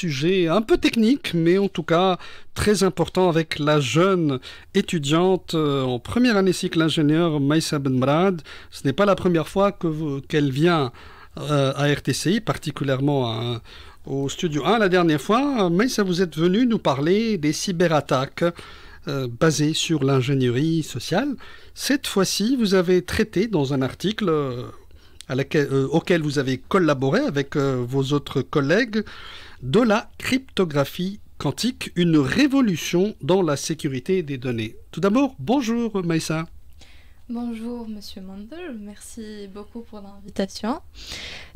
sujet un peu technique, mais en tout cas très important avec la jeune étudiante en première année cycle ingénieur Maïssa Benmrad. Ce n'est pas la première fois qu'elle vient à RTCI, particulièrement au Studio 1. La dernière fois, Maïssa, vous êtes venu nous parler des cyberattaques basées sur l'ingénierie sociale. Cette fois-ci, vous avez traité dans un article auquel vous avez collaboré avec vos autres collègues de la cryptographie quantique, une révolution dans la sécurité des données. Tout d'abord, bonjour Maïssa. Bonjour Monsieur Mandel, merci beaucoup pour l'invitation.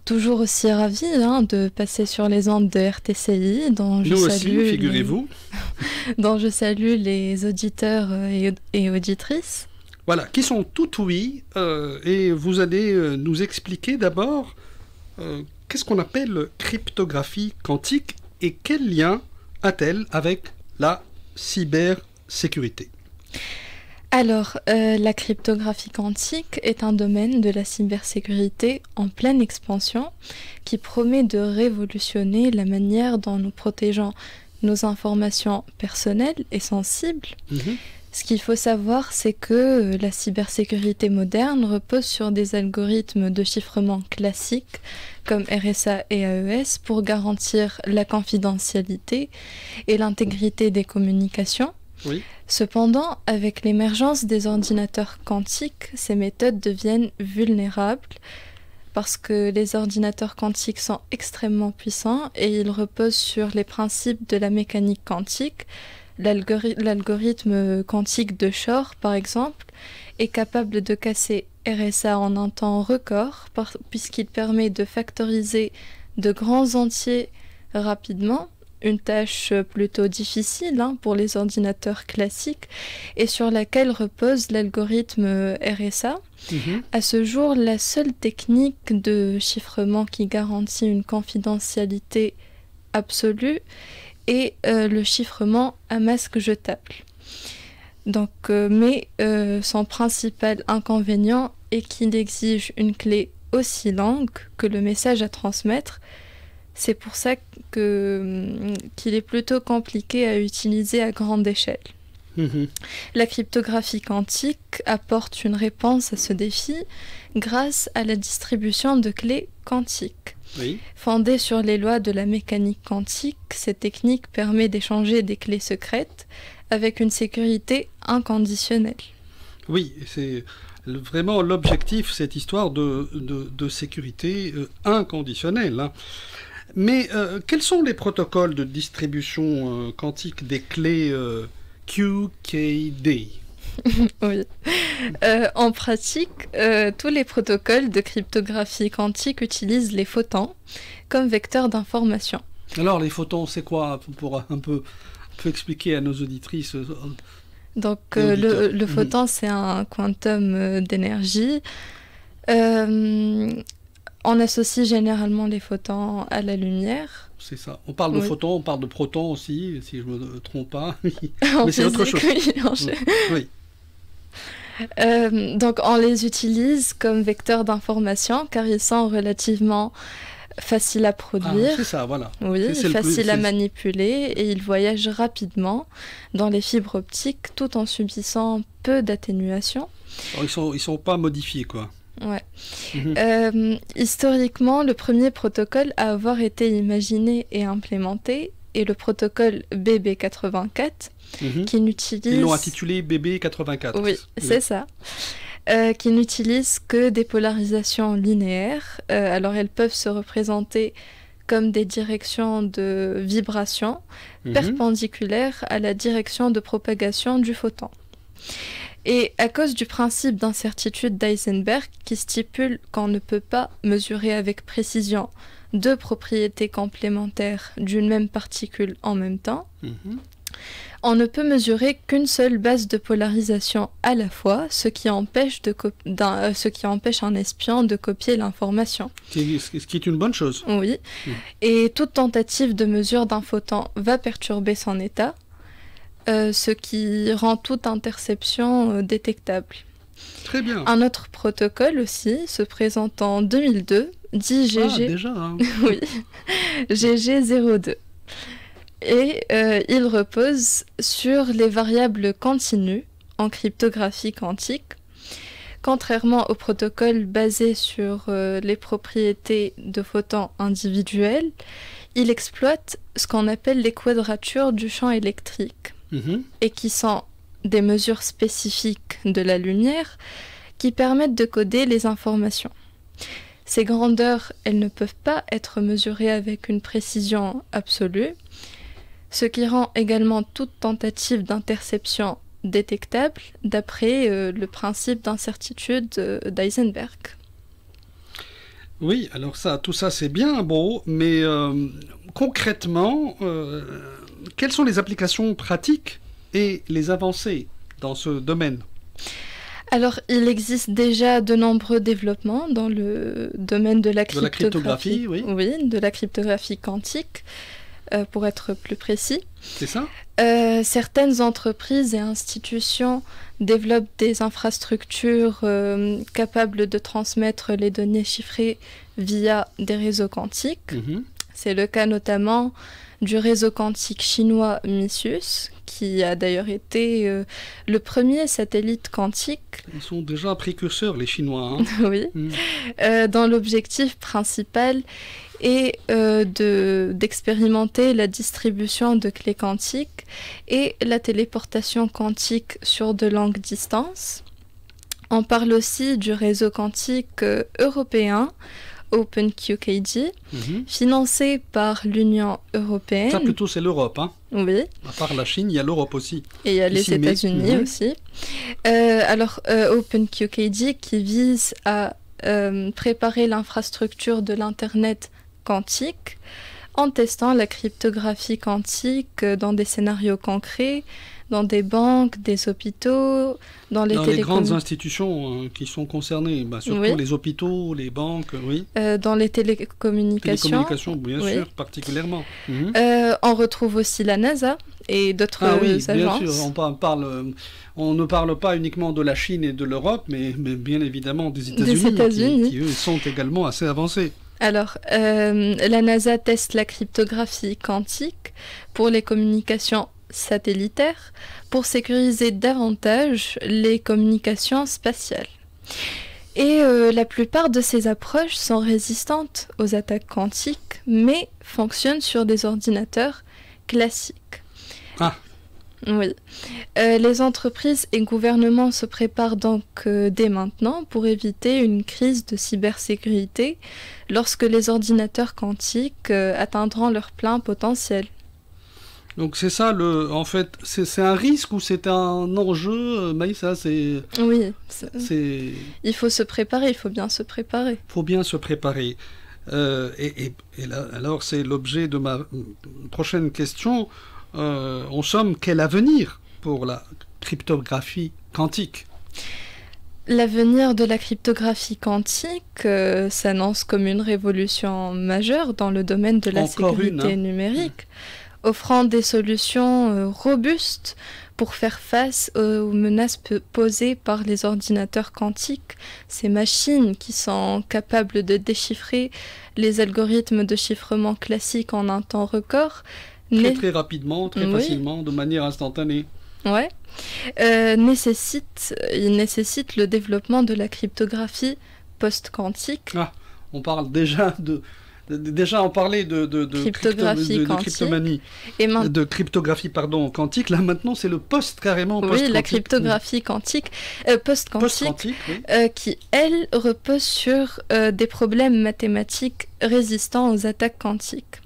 Toujours aussi ravi de passer sur les ondes de RTCI, dont je salue figurez-vous. dont je salue les auditeurs et auditrices. Voilà, qui sont tout oui, et vous allez nous expliquer d'abord qu'est-ce qu'on appelle cryptographie quantique et quel lien a-t-elle avec la cybersécurité? Alors, la cryptographie quantique est un domaine de la cybersécurité en pleine expansion qui promet de révolutionner la manière dont nous protégeons nos informations personnelles et sensibles. Ce qu'il faut savoir, c'est que la cybersécurité moderne repose sur des algorithmes de chiffrement classiques comme RSA et AES pour garantir la confidentialité et l'intégrité des communications. Oui. Cependant, avec l'émergence des ordinateurs quantiques, ces méthodes deviennent vulnérables parce que les ordinateurs quantiques sont extrêmement puissants et ils reposent sur les principes de la mécanique quantique. L'algorithme quantique de Shor, par exemple, est capable de casser RSA en un temps record puisqu'il permet de factoriser de grands entiers rapidement, une tâche plutôt difficile pour les ordinateurs classiques et sur laquelle repose l'algorithme RSA. À ce jour, la seule technique de chiffrement qui garantit une confidentialité absolue et le chiffrement à masque jetable. Donc, mais son principal inconvénient est qu'il exige une clé aussi longue que le message à transmettre. C'est pour ça qu'il est plutôt compliqué à utiliser à grande échelle. La cryptographie quantique apporte une réponse à ce défi grâce à la distribution de clés quantiques. Oui. Fondée sur les lois de la mécanique quantique, cette technique permet d'échanger des clés secrètes avec une sécurité inconditionnelle. Oui, c'est vraiment l'objectif, cette histoire de sécurité inconditionnelle. Mais quels sont les protocoles de distribution quantique des clés QKD? Oui. En pratique, tous les protocoles de cryptographie quantique utilisent les photons comme vecteurs d'information. Alors, les photons, c'est quoi? Pour un peu expliquer à nos auditrices. Donc, le photon, c'est un quantum d'énergie. On associe généralement les photons à la lumière. C'est ça. On parle de photons, on parle de protons aussi, si je ne me trompe pas. Mais c'est autre chose. Oui. Donc on les utilise comme vecteurs d'information car ils sont relativement faciles à produire. C'est ça, voilà. Oui, faciles à manipuler et ils voyagent rapidement dans les fibres optiques tout en subissant peu d'atténuation. Ils sont pas modifiés, quoi. Ouais. Historiquement, le premier protocole à avoir été imaginé et implémenté est le protocole BB84 qui n'utilise... Ils l'ont intitulé BB84. Oui, c'est ça. Qui n'utilise que des polarisations linéaires. Alors elles peuvent se représenter comme des directions de vibration perpendiculaires à la direction de propagation du photon. Et à cause du principe d'incertitude d'Heisenberg qui stipule qu'on ne peut pas mesurer avec précision deux propriétés complémentaires d'une même particule en même temps, on ne peut mesurer qu'une seule base de polarisation à la fois, ce qui empêche un espion de copier l'information. Ce qui est une bonne chose. Oui. Et toute tentative de mesure d'un photon va perturber son état, ce qui rend toute interception détectable. Très bien. Un autre protocole aussi se présente en 2002, dit GG. Ah, déjà, hein. Oui, GG02. Et il repose sur les variables continues en cryptographie quantique. Contrairement au protocole basé sur les propriétés de photons individuels, il exploite ce qu'on appelle les quadratures du champ électrique, et qui sont des mesures spécifiques de la lumière qui permettent de coder les informations. Ces grandeurs, elles ne peuvent pas être mesurées avec une précision absolue, ce qui rend également toute tentative d'interception détectable d'après le principe d'incertitude d'Heisenberg. Oui, alors tout ça c'est bien beau, mais concrètement, quelles sont les applications pratiques et les avancées dans ce domaine? Alors, il existe déjà de nombreux développements dans le domaine de la cryptographie, oui, de la cryptographie quantique, pour être plus précis. C'est ça? Certaines entreprises et institutions développent des infrastructures capables de transmettre les données chiffrées via des réseaux quantiques. C'est le cas notamment du réseau quantique chinois Missus, qui a d'ailleurs été le premier satellite quantique. Ils sont déjà précurseurs, les Chinois. Hein. Oui, dont l'objectif principal est d'expérimenter la distribution de clés quantiques et la téléportation quantique sur de longues distances. On parle aussi du réseau quantique européen, OpenQKD, financé par l'Union européenne. Ça plutôt c'est l'Europe, hein? Oui. À part la Chine, il y a l'Europe aussi. Et il y a les États-Unis aussi. Alors OpenQKD qui vise à préparer l'infrastructure de l'Internet quantique en testant la cryptographie quantique dans des scénarios concrets, dans des banques, des hôpitaux, dans les grandes institutions qui sont concernées, surtout les hôpitaux, les banques, oui. Dans les télécommunications. Télécommunications, bien sûr, particulièrement. On retrouve aussi la NASA et d'autres agences. Bien sûr, on ne parle pas uniquement de la Chine et de l'Europe, mais bien évidemment des États-Unis, qui eux sont également assez avancés. Alors, la NASA teste la cryptographie quantique pour les communications satellitaires pour sécuriser davantage les communications spatiales. Et la plupart de ces approches sont résistantes aux attaques quantiques, mais fonctionnent sur des ordinateurs classiques. Oui. Les entreprises et gouvernements se préparent donc dès maintenant pour éviter une crise de cybersécurité lorsque les ordinateurs quantiques atteindront leur plein potentiel. Donc c'est ça, en fait, c'est un risque ou c'est un enjeu, Maïssa, c'est... Oui, il faut se préparer, il faut bien se préparer. Il faut bien se préparer. Et là, alors c'est l'objet de ma prochaine question. En somme, quel avenir pour la cryptographie quantique? L'avenir de la cryptographie quantique s'annonce comme une révolution majeure dans le domaine de la sécurité numérique, offrant des solutions robustes pour faire face aux menaces posées par les ordinateurs quantiques, ces machines qui sont capables de déchiffrer les algorithmes de chiffrement classiques en un temps record. Très rapidement, très facilement, de manière instantanée. Ouais. Il nécessite le développement de la cryptographie post-quantique. On parle déjà on parlait de cryptomanie, de cryptographie quantique. Là maintenant c'est le post carrément post-quantique. Oui, la cryptographie quantique, post-quantique, qui elle repose sur des problèmes mathématiques résistants aux attaques quantiques.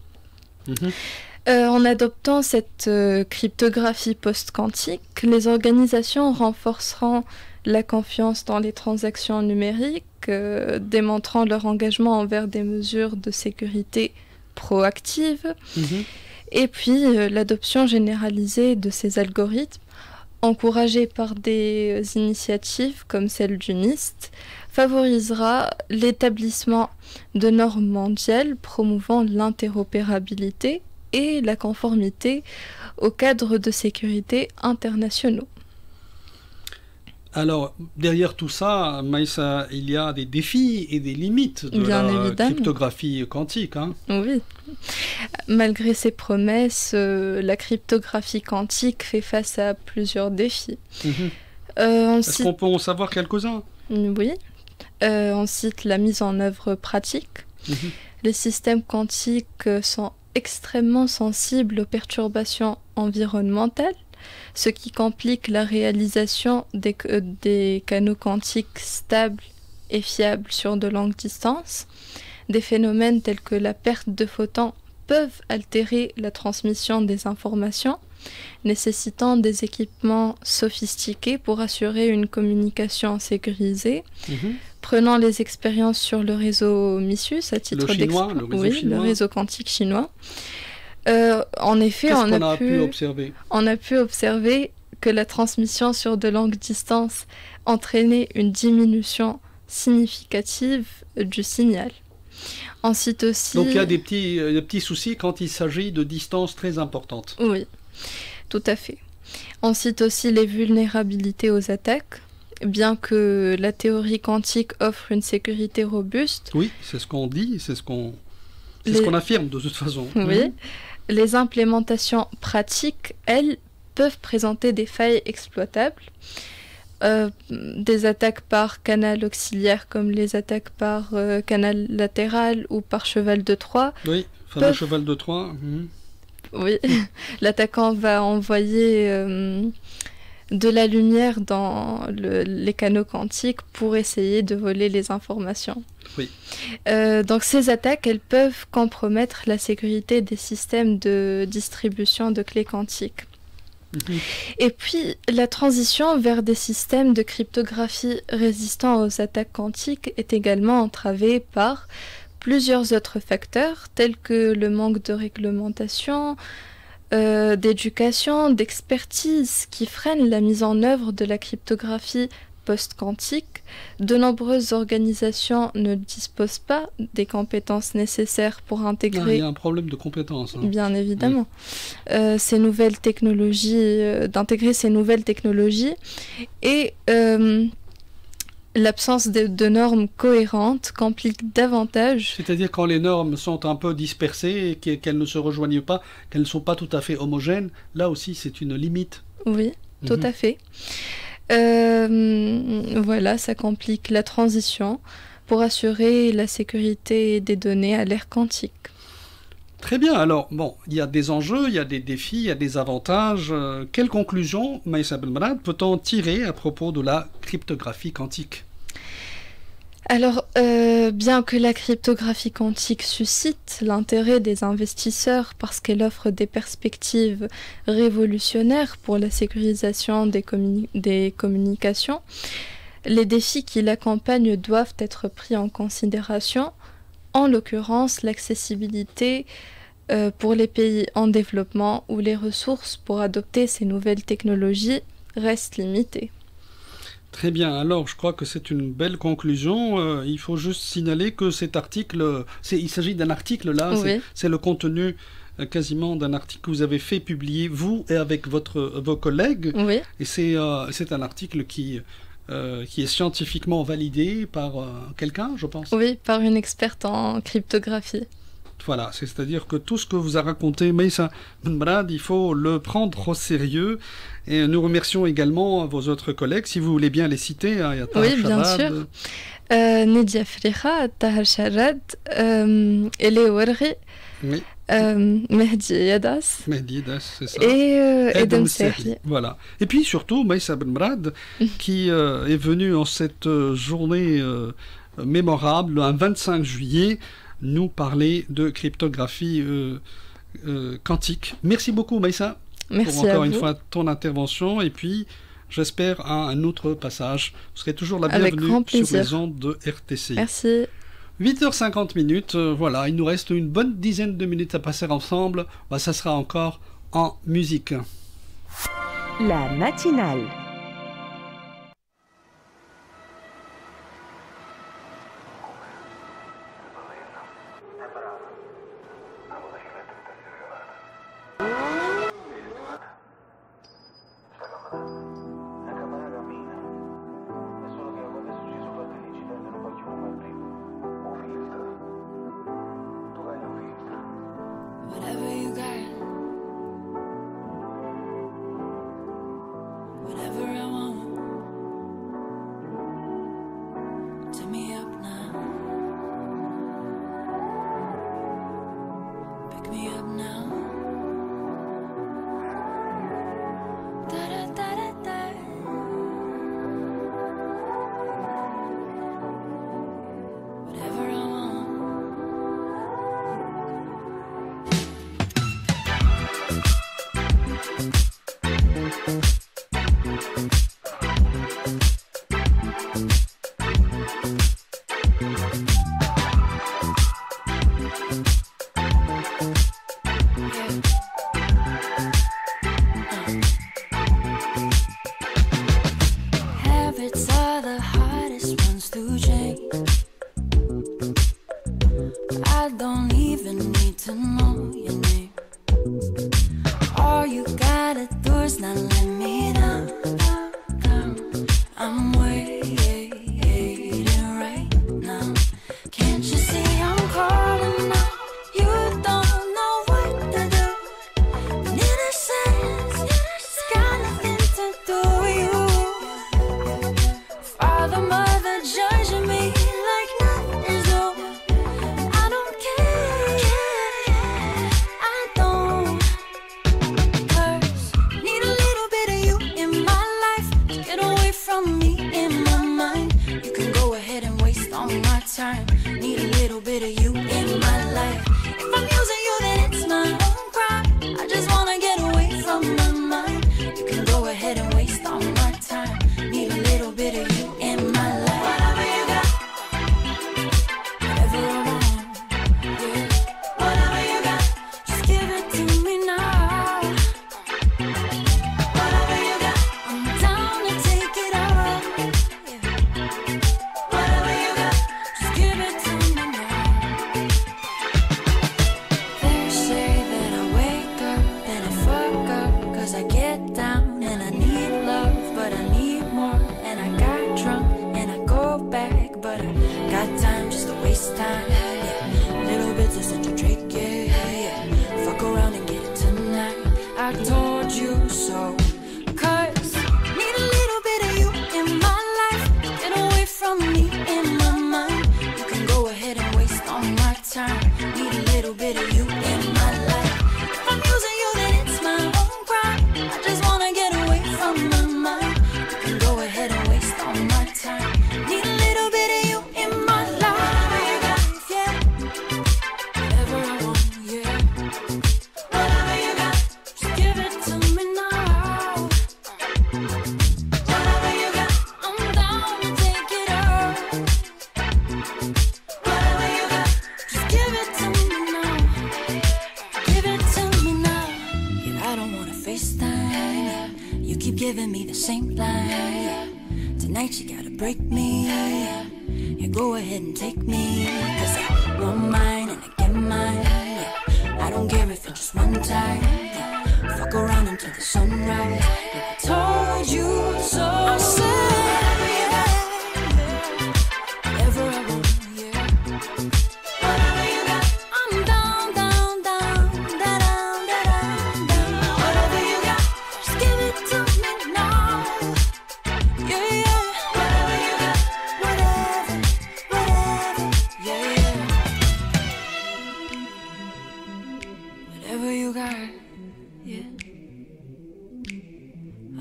En adoptant cette cryptographie post-quantique, les organisations renforceront la confiance dans les transactions numériques, démontrant leur engagement envers des mesures de sécurité proactives. Et puis l'adoption généralisée de ces algorithmes, encouragée par des initiatives comme celle du NIST, favorisera l'établissement de normes mondiales promouvant l'interopérabilité et la conformité aux cadres de sécurité internationaux. Alors, derrière tout ça, Maïssa, il y a des défis et des limites de Bien la évidemment. cryptographie quantique, hein. Oui. Malgré ses promesses, la cryptographie quantique fait face à plusieurs défis. Mhm. On Est-ce cite, qu'on peut en savoir quelques-uns? oui, on cite la mise en œuvre pratique. Mhm. Les systèmes quantiques sont extrêmement sensibles aux perturbations environnementales, ce qui complique la réalisation des canaux quantiques stables et fiables sur de longues distances. Des phénomènes tels que la perte de photons peuvent altérer la transmission des informations, nécessitant des équipements sophistiqués pour assurer une communication sécurisée. Mhm. Prenant les expériences sur le réseau MISUS à titre chinois, le réseau oui, chinois. le réseau quantique chinois. En effet, Qu'est-ce on qu'on a a pu observer? on a pu observer que la transmission sur de longues distances entraînait une diminution significative du signal. On cite aussi... Donc il y a des petits soucis quand il s'agit de distances très importantes. Oui, tout à fait. On cite aussi les vulnérabilités aux attaques. Bien que la théorie quantique offre une sécurité robuste, Oui, c'est ce qu'on dit, c'est ce qu'on Les- affirme de toute façon. oui, Mhm. les implémentations pratiques, elles, peuvent présenter des failles exploitables. Des attaques par canal auxiliaire comme les attaques par canal latéral ou par cheval de Troie. Oui, fameux Peuvent- cheval de Troie. Mhm. Oui, l'attaquant va envoyer de la lumière dans les canaux quantiques pour essayer de voler les informations. Oui. Donc ces attaques, elles peuvent compromettre la sécurité des systèmes de distribution de clés quantiques. Mhm. Et puis, la transition vers des systèmes de cryptographie résistants aux attaques quantiques est également entravée par plusieurs autres facteurs, tels que le manque de réglementation, d'éducation, d'expertise, qui freinent la mise en œuvre de la cryptographie post-quantique. De nombreuses organisations ne disposent pas des compétences nécessaires pour Ah, il intégrer y a un problème de compétence, hein. bien évidemment, ces nouvelles technologies, d'intégrer ces nouvelles technologies et l'absence de normes cohérentes complique davantage. C'est-à-dire quand les normes sont un peu dispersées et qu'elles ne se rejoignent pas, qu'elles ne sont pas tout à fait homogènes, là aussi c'est une limite. Oui, tout Mhm. à fait. Voilà, ça complique la transition pour assurer la sécurité des données à l'ère quantique. Très bien, alors bon, il y a des enjeux, il y a des défis, il y a des avantages. Quelles conclusions, Maïssa Belmrad, peut-on tirer à propos de la cryptographie quantique? Alors, bien que la cryptographie quantique suscite l'intérêt des investisseurs parce qu'elle offre des perspectives révolutionnaires pour la sécurisation des communications, les défis qui l'accompagnent doivent être pris en considération, en l'occurrence l'accessibilité pour les pays en développement où les ressources pour adopter ces nouvelles technologies restent limitées. Très bien, alors je crois que c'est une belle conclusion. Il faut juste signaler que cet article, il s'agit d'un article là, Oui. c'est le contenu quasiment d'un article que vous avez fait publier, vous et avec vos collègues. Oui, Et c'est un article qui est scientifiquement validé par quelqu'un, je pense. oui, par une experte en cryptographie. Voilà, c'est-à-dire que tout ce que vous a raconté Maïssa Benbrad, il faut le prendre au sérieux. Et nous remercions également vos autres collègues, si vous voulez bien les citer. Hein, il y a Tahar Oui, bien Charad, sûr. Nedia Friha, Tahar Charad, Ele Warri, oui, Mehdi Yadas Mehdi Das, c'est ça. et Edem Serhi. Serhi. Voilà. Et puis surtout, Maïssa Benbrad, qui est venu en cette journée mémorable, un 25 juillet, nous parler de cryptographie quantique. Merci beaucoup, Maïssa, Merci pour encore à une vous. fois ton intervention. Et puis, j'espère à un autre passage. Vous serez toujours la Avec bienvenue grand sur plaisir. les ondes de RTC. Merci. 8h50, voilà, il nous reste une bonne dizaine de minutes à passer ensemble. Bah, ça sera encore en musique. La matinale. whatever I want. Turn me up now. Pick me up now. Da da da da da. Whatever I want. Habits are the hardest ones to change. I don't even need to know your name. All you gotta do is not let me down, down, down. I'm waiting right now. Can't you see I'm calling out? You don't know what to do. And innocence, it's got nothing to do with you. Father, mother judging me like nothing's new. I don't care, I don't curse. Need a little bit of you in my life. Get away from me in my mind. You can go ahead and waste all my time. Need a little bit of you in my life. If I'm using you, then it's my own crime. I just wanna get away from my mind. You can go ahead and waste all my time. Need a little bit of you in my life. Whatever you got, whatever I want, yeah. Whatever you got, just give it to me now. Whatever you got, I'm down to take it all, yeah. Whatever you got, just give it to me now. They say that I wake up and I fuck up, 'cause I get down and I need love, but I need more. And I got drunk and I go back, but I got time just to waste time, yeah. Little bits of such a trick, yeah, yeah. Fuck around and get it tonight. I told you so. 'Cause need a little bit of you in my life. Get away from me in my mind. You can go ahead and waste all my time. Need a little bit of you in my life. If I'm using you, then it's my own crime. I just wanna get away from my mind. You can go ahead and waste all my time. Need a little bit of you in my life, yeah. Whatever I want, yeah. Whatever you got, just give it to me now. Whatever you got, I'm down to take it all. Whatever you got, just give it to me now. Give it to me now. Yeah, I don't wanna FaceTime, yeah. You keep giving me the same line, yeah. Tonight you gotta break me, yeah. Yeah, go ahead and take me, 'cause I want mine and I get mine, yeah. I don't care if it's just one time, yeah. Fuck around until the sunrise, yeah. I told you so. I said, yeah, whatever I want, yeah. Whatever you got, I'm down, down, down, da down, da down, down. Whatever you got, just give it to me now. Yeah, yeah. Whatever you got, whatever, whatever, yeah, yeah. Whatever you got, yeah.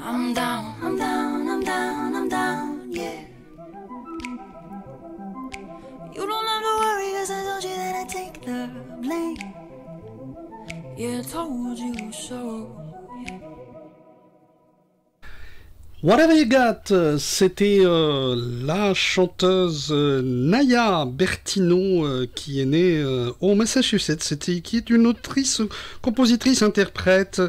I'm down, I'm down, I'm down, I'm down, yeah. You don't have to worry, 'cause I told you that I take the blame. Yeah, I told you so, yeah. Whatever You Got, c'était la chanteuse Naya Bertino qui est née au Massachusetts, qui est une autrice, compositrice, interprète